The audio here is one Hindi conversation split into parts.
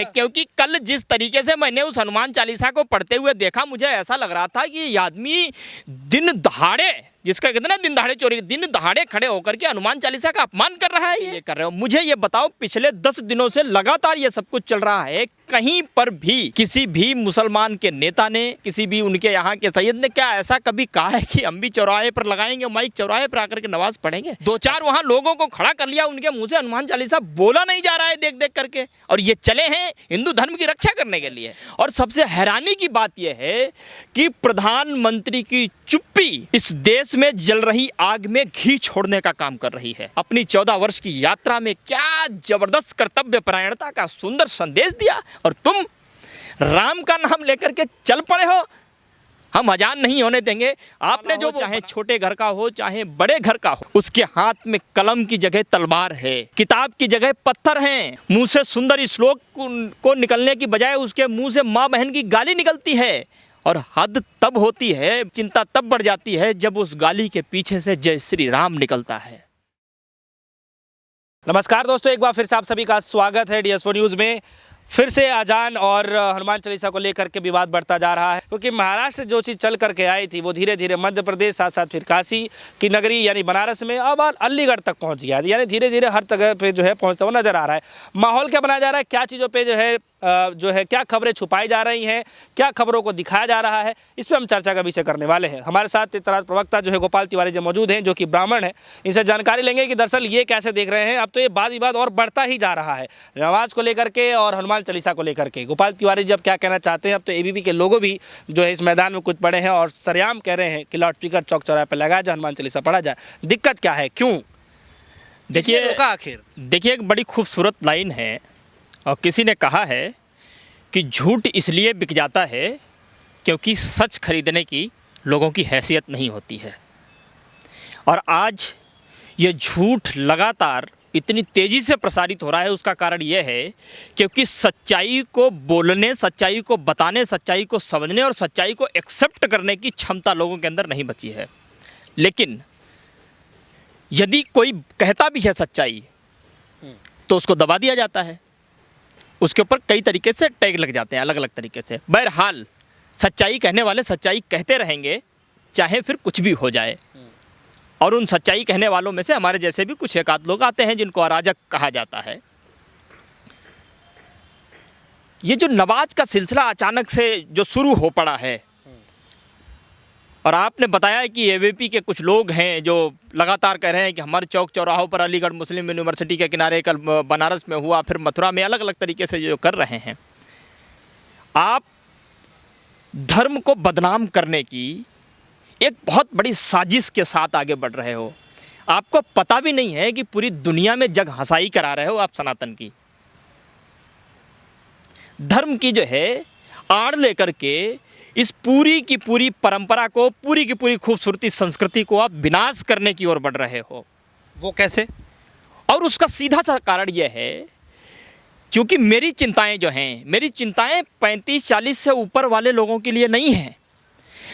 क्योंकि कल जिस तरीके से मैंने उस हनुमान चालीसा को पढ़ते हुए देखा, मुझे ऐसा लग रहा था कि ये आदमी दिन दहाड़े, जिसका कहते हैं ना दिन दहाड़े चोरी, दिन दहाड़े खड़े होकर के हनुमान चालीसा का अपमान कर रहा है। ये कर रहे हो। मुझे ये बताओ, पिछले 10 दिनों से लगातार ये सब कुछ चल रहा है, कहीं पर भी किसी भी मुसलमान के नेता ने, किसी भी उनके यहाँ के सैयद ने क्या ऐसा कभी कहा है कि हम भी चौराहे पर लगाएंगे माइक, चौराहे पर आकर के नमाज पढ़ेंगे? 2-4 वहाँ लोगों को खड़ा कर लिया, उनके मुंह से हनुमान चालीसा बोला नहीं जा रहा है देख देख करके, और ये चले हैं हिंदू धर्म की रक्षा करने के लिए। और सबसे हैरानी की बात यह है कि प्रधानमंत्री की चुप्पी इस देश में जल रही आग में घी छोड़ने का काम कर रही है। अपनी 14 वर्ष की यात्रा में क्या जबरदस्त कर्तव्य परायणता का सुंदर संदेश दिया, और तुम राम का नाम लेकर के चल पड़े हो। हम अजान नहीं होने देंगे। आपने जो, चाहे छोटे घर का हो चाहे बड़े घर का हो, उसके हाथ में कलम की जगह तलवार है, किताब की जगह पत्थर हैं। मुंह से सुंदर श्लोक को निकलने की बजाय उसके मुंह से माँ बहन की गाली निकलती है, और हद तब होती है, चिंता तब बढ़ जाती है जब उस गाली के पीछे से जय श्री राम निकलता है। नमस्कार दोस्तों, एक बार फिर से आप सभी का स्वागत है DS4 न्यूज़ में। फिर से अजान और हनुमान चालीसा को लेकर के विवाद बढ़ता जा रहा है, क्योंकि महाराष्ट्र जो चीज़ चल करके आई थी वो धीरे धीरे मध्य प्रदेश, साथ साथ फिर काशी की नगरी यानी बनारस में, अब अलीगढ़ तक पहुंच गया। यानी धीरे धीरे हर जगह पे जो है पहुंचता हुआ नजर आ रहा है। माहौल क्या बनाया जा रहा है, क्या चीज़ों पे जो है क्या खबरें छुपाई जा रही हैं, क्या खबरों को दिखाया जा रहा है, इस पर हम चर्चा का विषय करने वाले हैं। हमारे साथ इत्तलात प्रवक्ता जो है गोपाल तिवारी जी मौजूद हैं, जो कि ब्राह्मण हैं। इनसे जानकारी लेंगे कि दरअसल ये कैसे देख रहे हैं। अब तो ये वाद विवाद और बढ़ता ही जा रहा है, नमाज को लेकर के और हनुमान चालीसा को लेकर के। गोपाल तिवारी जी अब क्या कहना चाहते हैं? अब तो ABP के लोगों भी जो है इस मैदान में कुछ पड़े हैं और सरेआम कह रहे हैं कि लाउड स्पीकर चौक चौराहे पर लगाया जाए, हनुमान चालीसा पढ़ा जाए। दिक्कत क्या है, क्यों? देखिए आखिर देखिए एक बड़ी खूबसूरत लाइन है, और किसी ने कहा है कि झूठ इसलिए बिक जाता है क्योंकि सच खरीदने की लोगों की हैसियत नहीं होती है। और आज ये झूठ लगातार इतनी तेज़ी से प्रसारित हो रहा है, उसका कारण यह है क्योंकि सच्चाई को बोलने, सच्चाई को बताने, सच्चाई को समझने और सच्चाई को एक्सेप्ट करने की क्षमता लोगों के अंदर नहीं बची है। लेकिन यदि कोई कहता भी है सच्चाई तो उसको दबा दिया जाता है, उसके ऊपर कई तरीके से टैग लग जाते हैं, अलग अलग तरीके से। बहरहाल सच्चाई कहने वाले सच्चाई कहते रहेंगे, चाहे फिर कुछ भी हो जाए। और उन सच्चाई कहने वालों में से हमारे जैसे भी कुछ एक आध लोग आते हैं जिनको अराजक कहा जाता है। ये जो नमाज का सिलसिला अचानक से जो शुरू हो पड़ा है, और आपने बताया कि ABP के कुछ लोग हैं जो लगातार कह रहे हैं कि हमारे चौक चौराहों पर, अलीगढ़ मुस्लिम यूनिवर्सिटी के किनारे, कल बनारस में हुआ, फिर मथुरा में, अलग अलग तरीके से जो कर रहे हैं। आप धर्म को बदनाम करने की एक बहुत बड़ी साजिश के साथ आगे बढ़ रहे हो। आपको पता भी नहीं है कि पूरी दुनिया में जग हंसाई करा रहे हो आप सनातन की। धर्म की जो है आड़ लेकर के इस पूरी की पूरी परंपरा को, पूरी की पूरी खूबसूरती संस्कृति को आप विनाश करने की ओर बढ़ रहे हो। वो कैसे? और उसका सीधा सा कारण यह है, क्योंकि मेरी चिंताएं जो हैं, मेरी चिंताएं 35-40 से ऊपर वाले लोगों के लिए नहीं हैं।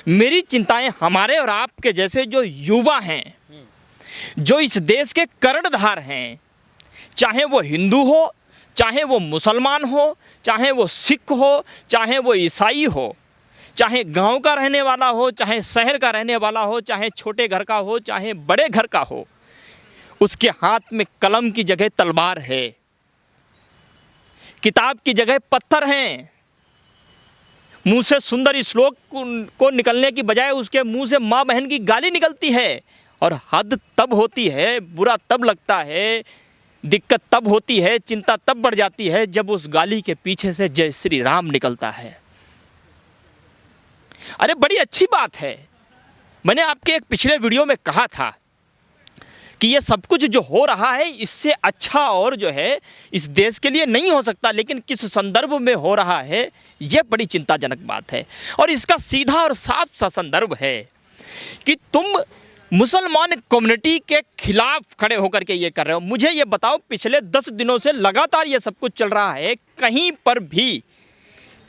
मेरी चिंताएं हमारे और आपके जैसे जो युवा हैं, जो इस देश के कर्णधार हैं, चाहे वो हिंदू हो, चाहे वो मुसलमान हो, चाहे वो सिख हो, चाहे वो ईसाई हो, चाहे गांव का रहने वाला हो, चाहे शहर का रहने वाला हो, चाहे छोटे घर का हो, चाहे बड़े घर का हो, उसके हाथ में कलम की जगह तलवार है, किताब की जगह पत्थर हैं। मुंह से सुंदर श्लोक को निकलने की बजाय उसके मुंह से माँ बहन की गाली निकलती है, और हद तब होती है, बुरा तब लगता है, दिक्कत तब होती है, चिंता तब बढ़ जाती है जब उस गाली के पीछे से जय श्री राम निकलता है। अरे बड़ी अच्छी बात है, मैंने आपके एक पिछले वीडियो में कहा था कि ये सब कुछ जो हो रहा है इससे अच्छा और जो है इस देश के लिए नहीं हो सकता, लेकिन किस संदर्भ में हो रहा है ये बड़ी चिंताजनक बात है। और इसका सीधा और साफ सा संदर्भ है कि तुम मुसलमान कम्युनिटी के खिलाफ खड़े होकर के ये कर रहे हो। मुझे ये बताओ, पिछले 10 दिनों से लगातार ये सब कुछ चल रहा है, कहीं पर भी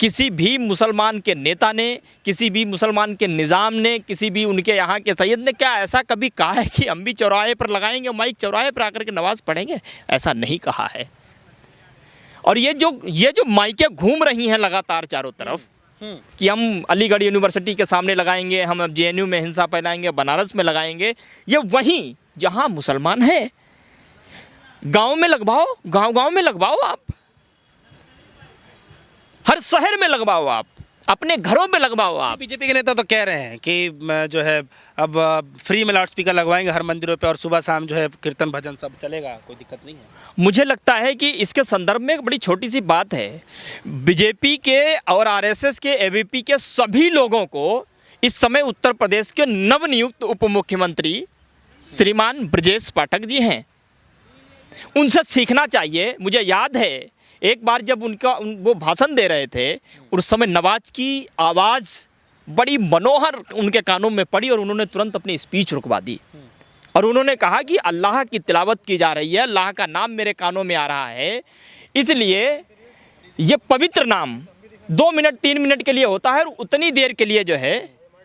किसी भी मुसलमान के नेता ने, किसी भी मुसलमान के निज़ाम ने, किसी भी उनके यहाँ के सैयद ने क्या ऐसा कभी कहा है कि हम भी चौराहे पर लगाएंगे माइक, चौराहे पर आकर के नमाज पढ़ेंगे? ऐसा नहीं कहा है। और ये जो माइकें घूम रही हैं लगातार चारों तरफ कि हम अलीगढ़ यूनिवर्सिटी के सामने लगाएंगे, हम अब जेएनयू में हिंसा फैलाएंगे, बनारस में लगाएंगे, ये वहीं जहां मुसलमान हैं। गांव में लगवाओ, गांव में लगवाओ, आप हर शहर में लगवाओ, आप अपने घरों में लगवाओ। आप बीजेपी के नेता तो कह रहे हैं कि जो है अब फ्री में लाउड स्पीकर लगवाएंगे हर मंदिरों पे और सुबह शाम जो है कीर्तन भजन सब चलेगा, कोई दिक्कत नहीं है। मुझे लगता है कि इसके संदर्भ में एक बड़ी छोटी सी बात है। बीजेपी के और आरएसएस के, एबीपी के सभी लोगों को इस समय उत्तर प्रदेश के नवनियुक्त उप मुख्यमंत्री श्रीमान ब्रजेश पाठक जी हैं, उनसे सीखना चाहिए। मुझे याद है एक बार जब वो भाषण दे रहे थे, उस समय नवाज की आवाज़ बड़ी मनोहर उनके कानों में पड़ी और उन्होंने तुरंत अपनी स्पीच रुकवा दी और उन्होंने कहा कि अल्लाह की तिलावत की जा रही है, अल्लाह का नाम मेरे कानों में आ रहा है, इसलिए ये पवित्र नाम 2 मिनट 3 मिनट के लिए होता है और उतनी देर के लिए जो है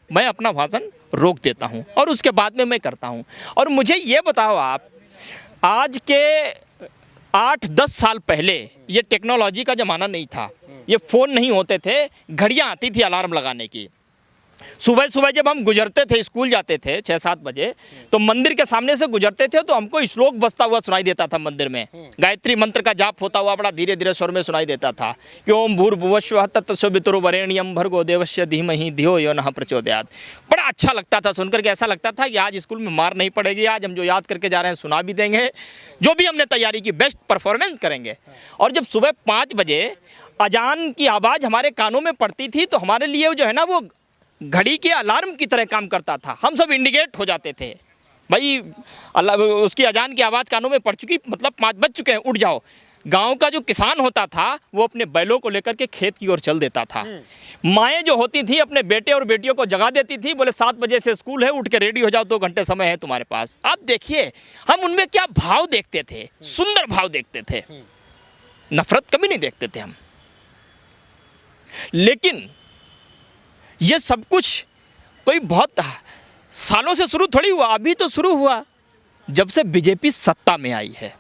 मैं अपना भाषण रोक देता हूँ और उसके बाद में मैं करता हूँ। और मुझे ये बताओ आप, आज के 8-10 साल पहले ये टेक्नोलॉजी का ज़माना नहीं था, ये फ़ोन नहीं होते थे, घड़ियाँ आती थी अलार्म लगाने की। सुबह सुबह जब हम गुजरते थे, स्कूल जाते थे 6-7 बजे, तो मंदिर के सामने से गुजरते थे तो हमको श्लोक बजता हुआ सुनाई देता था मंदिर में। गायत्री मंत्र का जाप होता हुआ बड़ा धीरे धीरे स्वर में सुनाई देता था कि ओम भूर्भुवस्वः तत्सवितुर्वरेण्यं भर्गो देवस्य धीमहि धियो यो नः प्रचोदयात्। बड़ा अच्छा लगता था सुनकर के, ऐसा लगता था कि आज स्कूल में मार नहीं पड़ेगी, आज हम जो याद करके जा रहे हैं सुना भी देंगे, जो भी हमने तैयारी की बेस्ट परफॉर्मेंस करेंगे। और जब सुबह 5 बजे अजान की आवाज़ हमारे कानों में पड़ती थी तो हमारे लिए जो है ना वो घड़ी के अलार्म की तरह काम करता था। हम सब इंडिकेट हो जाते थे, भाई अल्लाह उसकी अजान की आवाज़ कानों में पड़ चुकी, मतलब 5 बज चुके हैं, उठ जाओ। गांव का जो किसान होता था वो अपने बैलों को लेकर के खेत की ओर चल देता था। माएँ जो होती थी अपने बेटे और बेटियों को जगा देती थी, बोले 7 बजे से स्कूल है, उठ के रेडी हो जाओ, 2 घंटे समय है तुम्हारे पास। आप देखिए हम उनमें क्या भाव देखते थे, सुंदर भाव देखते थे, नफरत कभी नहीं देखते थे हम। लेकिन ये सब कुछ कोई बहुत सालों से शुरू थोड़ी हुआ, अभी तो शुरू हुआ जब से बीजेपी सत्ता में आई है।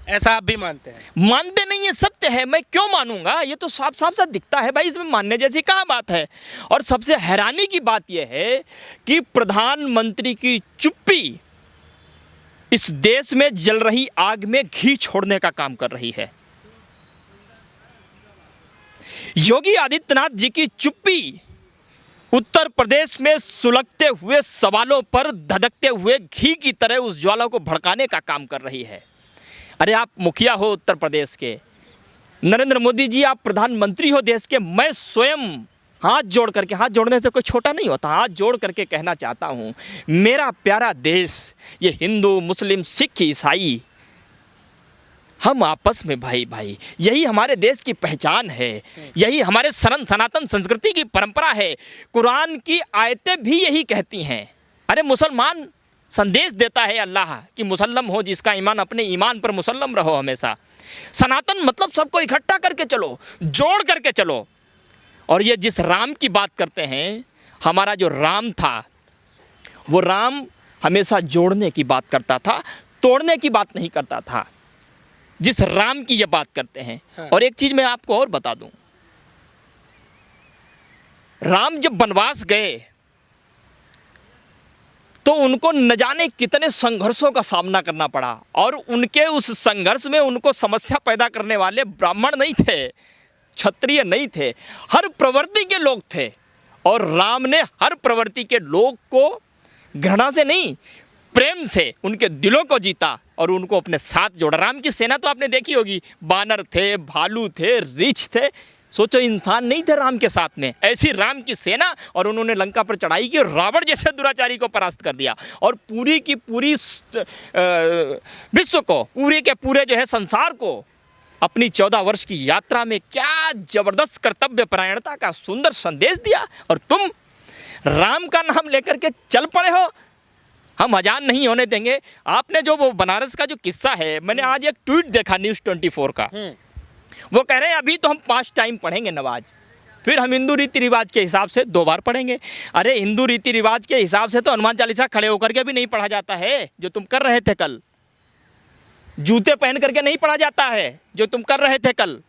ऐसा आप भी मानते हैं? मानते नहीं है, सत्य है, मैं क्यों मानूंगा, ये तो साफ साफ सा दिखता है भाई, इसमें मानने जैसी कहाँ बात है। और सबसे हैरानी की बात यह है कि प्रधानमंत्री की चुप्पी इस देश में जल रही आग में घी छोड़ने का काम कर रही है। योगी आदित्यनाथ जी की चुप्पी उत्तर प्रदेश में सुलगते हुए सवालों पर धधकते हुए घी की तरह उस ज्वाला को भड़काने का काम कर रही है। अरे आप मुखिया हो उत्तर प्रदेश के, नरेंद्र मोदी जी आप प्रधानमंत्री हो देश के, मैं स्वयं हाथ जोड़ करके, हाथ जोड़ने से कोई छोटा नहीं होता, हाथ जोड़ करके कहना चाहता हूँ, मेरा प्यारा देश, ये हिंदू मुस्लिम सिख ईसाई हम आपस में भाई भाई, यही हमारे देश की पहचान है, यही हमारे सनातन संस्कृति की परंपरा है। कुरान की आयतें भी यही कहती हैं। अरे मुसलमान संदेश देता है अल्लाह कि मुसल्लम हो जिसका ईमान, अपने ईमान पर मुसल्लम रहो हमेशा। सनातन मतलब सबको इकट्ठा करके चलो, जोड़ करके चलो। और ये जिस राम की बात करते हैं, हमारा जो राम था वो राम हमेशा जोड़ने की बात करता था, तोड़ने की बात नहीं करता था, जिस राम की ये बात करते हैं। हाँ। और एक चीज मैं आपको और बता दूं, राम जब वनवास गए तो उनको न जाने कितने संघर्षों का सामना करना पड़ा, और उनके उस संघर्ष में उनको समस्या पैदा करने वाले ब्राह्मण नहीं थे, क्षत्रिय नहीं थे, हर प्रवृत्ति के लोग थे। और राम ने हर प्रवृत्ति के लोग को घृणा से नहीं, प्रेम से उनके दिलों को जीता और उनको अपने साथ जोड़ा। राम की सेना तो आपने देखी होगी, बानर थे, भालू थे, रीछ थे, सोचो इंसान नहीं थे राम के साथ में। ऐसी राम की सेना, और उन्होंने लंका पर चढ़ाई की, रावण जैसे दुराचारी को परास्त कर दिया, और पूरी की पूरी विश्व को, पूरे के पूरे जो है संसार को अपनी 14 वर्ष की यात्रा में क्या जबरदस्त कर्तव्य परायणता का सुंदर संदेश दिया। और तुम राम का नाम लेकर के चल पड़े हो। हम अजान नहीं होने देंगे। आपने जो वो बनारस का जो किस्सा है, मैंने आज एक ट्वीट देखा न्यूज़ 24 का, वो कह रहे हैं अभी तो हम 5 टाइम पढ़ेंगे नमाज, फिर हम हिंदू रीति रिवाज के हिसाब से 2 बार पढ़ेंगे। अरे हिंदू रीति रिवाज के हिसाब से तो हनुमान चालीसा खड़े होकर के भी नहीं पढ़ा जाता है, जो तुम कर रहे थे कल। जूते पहन करके नहीं पढ़ा जाता है जो तुम कर रहे थे कल।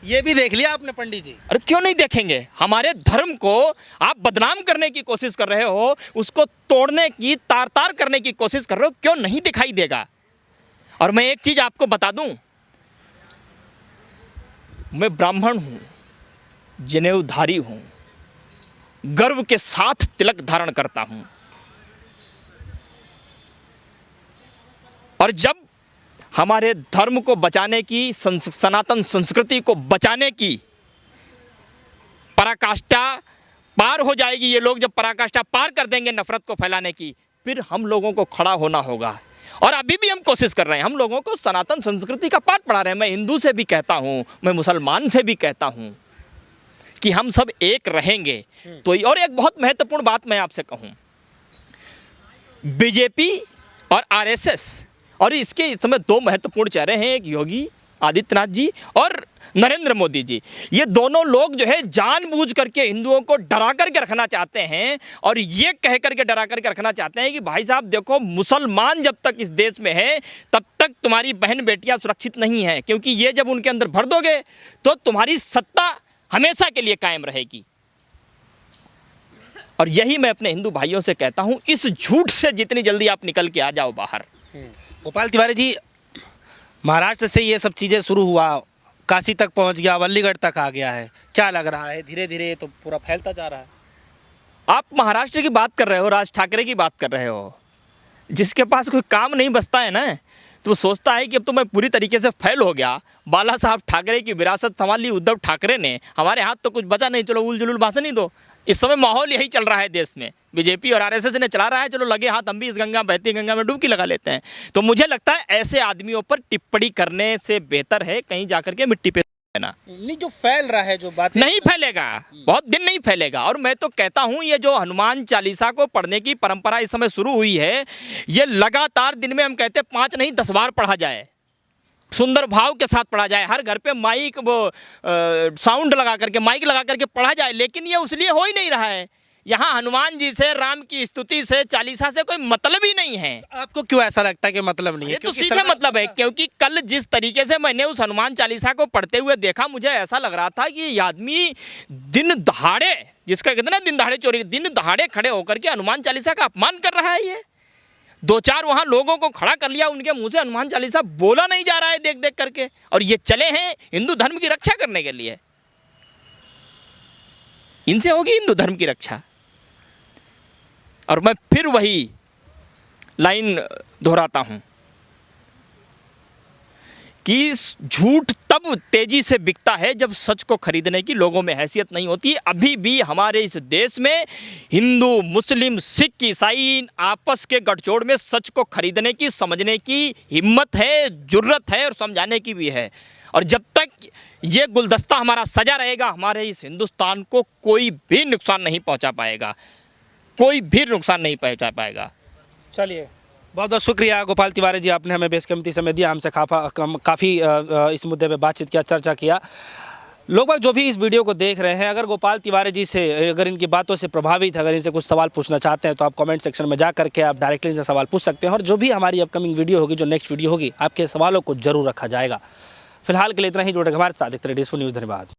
ये भी देख लिया आपने पंडित जी? अरे क्यों नहीं देखेंगे? हमारे धर्म को आप बदनाम करने की कोशिश कर रहे हो, उसको तोड़ने की, तार तार करने की कोशिश कर रहे हो, क्यों नहीं दिखाई देगा? और मैं एक चीज आपको बता दूं, मैं ब्राह्मण हूं, जनेऊधारी हूं, गर्व के साथ तिलक धारण करता हूं। और जब हमारे धर्म को बचाने की, सनातन संस्कृति को बचाने की पराकाष्ठा पार हो जाएगी, ये लोग जब पराकाष्ठा पार कर देंगे नफरत को फैलाने की, फिर हम लोगों को खड़ा होना होगा। और अभी भी हम कोशिश कर रहे हैं, हम लोगों को सनातन संस्कृति का पाठ पढ़ा रहे हैं। मैं हिंदू से भी कहता हूँ, मैं मुसलमान से भी कहता हूँ कि हम सब एक रहेंगे तो। और एक बहुत महत्वपूर्ण बात मैं आपसे कहूँ, बीजेपी और आरएसएस, और इसके इस समय दो महत्वपूर्ण चेहरे हैं, एक योगी आदित्यनाथ जी और नरेंद्र मोदी जी। ये दोनों लोग जो है जानबूझ करके हिंदुओं को डरा करके रखना चाहते हैं, और ये कह करके डरा करके रखना चाहते हैं कि भाई साहब देखो, मुसलमान जब तक इस देश में है तब तक तुम्हारी बहन बेटियां सुरक्षित नहीं हैं, क्योंकि ये जब उनके अंदर भर दोगे तो तुम्हारी सत्ता हमेशा के लिए कायम रहेगी। और यही मैं अपने हिंदू भाइयों से कहता हूं, इस झूठ से जितनी जल्दी आप निकल के आ जाओ बाहर। गोपाल तिवारी जी, महाराष्ट्र से ये सब चीज़ें शुरू हुआ, काशी तक पहुंच गया, अलीगढ़ तक आ गया है, क्या लग रहा है धीरे धीरे तो पूरा फैलता जा रहा है? आप महाराष्ट्र की बात कर रहे हो, राज ठाकरे की बात कर रहे हो, जिसके पास कोई काम नहीं बचता है ना, तो वो सोचता है कि अब तो मैं पूरी तरीके से फैल हो गया, बाला साहब ठाकरे की विरासत संभाल ली उद्धव ठाकरे ने, हमारे हाथ तो कुछ बचा नहीं, चलो उल जुलूल भाषण ही दो। इस समय माहौल यही चल रहा है देश में, बीजेपी और आरएसएस ने चला रहा है, चलो लगे हाथ हम भी इस गंगा, बहती गंगा में डुबकी लगा लेते हैं। तो मुझे लगता है ऐसे आदमियों पर टिप्पणी करने से बेहतर है कहीं जाकर के मिट्टी पे देना। नहीं, जो फैल रहा है, जो बात नहीं फैलेगा, बहुत दिन नहीं फैलेगा। और मैं तो कहता हूं, ये जो हनुमान चालीसा को पढ़ने की परंपरा इस समय शुरू हुई है, ये लगातार दिन में हम कहते 5 नहीं 10 बार पढ़ा जाए, सुंदर भाव के साथ पढ़ा जाए, हर घर पे माइक साउंड लगा करके, माइक लगा करके पढ़ा जाए। लेकिन ये उसलिए हो ही नहीं रहा है। यहाँ हनुमान जी से, राम की स्तुति से, चालीसा से कोई मतलब ही नहीं है। आपको क्यों ऐसा लगता है कि मतलब नहीं है? तो सीधे मतलब है, क्योंकि कल जिस तरीके से मैंने उस हनुमान चालीसा को पढ़ते हुए देखा, मुझे ऐसा लग रहा था कि ये आदमी दिन दहाड़े, जिसका कहते हैं ना दिन दहाड़े चोरी, दिन दहाड़े खड़े होकर के हनुमान चालीसा का अपमान कर रहा है। ये 2-4 वहां लोगों को खड़ा कर लिया, उनके मुंह से हनुमान चालीसा बोला नहीं जा रहा है देख देख करके, और ये चले हैं हिंदू धर्म की रक्षा करने के लिए। इनसे होगी हिंदू धर्म की रक्षा? और मैं फिर वही लाइन दोहराता हूं कि झूठ तब तेजी से बिकता है जब सच को खरीदने की लोगों में हैसियत नहीं होती। अभी भी हमारे इस देश में हिंदू, मुस्लिम, सिख, ईसाई आपस के गठजोड़ में सच को खरीदने की, समझने की हिम्मत है, जुर्रत है और समझाने की भी है। और जब तक ये गुलदस्ता हमारा सजा रहेगा, हमारे इस हिंदुस्तान को कोई भी नुकसान नहीं पहुंचा पाएगा, कोई भी नुकसान नहीं पहुंचा पाएगा। चलिए, बहुत बहुत शुक्रिया गोपाल तिवारी जी, आपने हमें बेशकीमती समय दिया, हमसे काफ़ी इस मुद्दे पे बातचीत किया, चर्चा किया। लोग बाग जो भी इस वीडियो को देख रहे हैं, अगर गोपाल तिवारी जी से, अगर इनकी बातों से प्रभावित, अगर इनसे कुछ सवाल पूछना चाहते हैं तो आप कमेंट सेक्शन में जा करके आप डायरेक्टली इनसे सवाल पूछ सकते हैं। और जो भी हमारी अपकमिंग वीडियो होगी, जो नेक्स्ट वीडियो होगी, आपके सवालों को जरूर रखा जाएगा। फिलहाल के लिए इतना ही। जुड़े हमारे साथ देखते रहिए DS4 न्यूज़। धन्यवाद।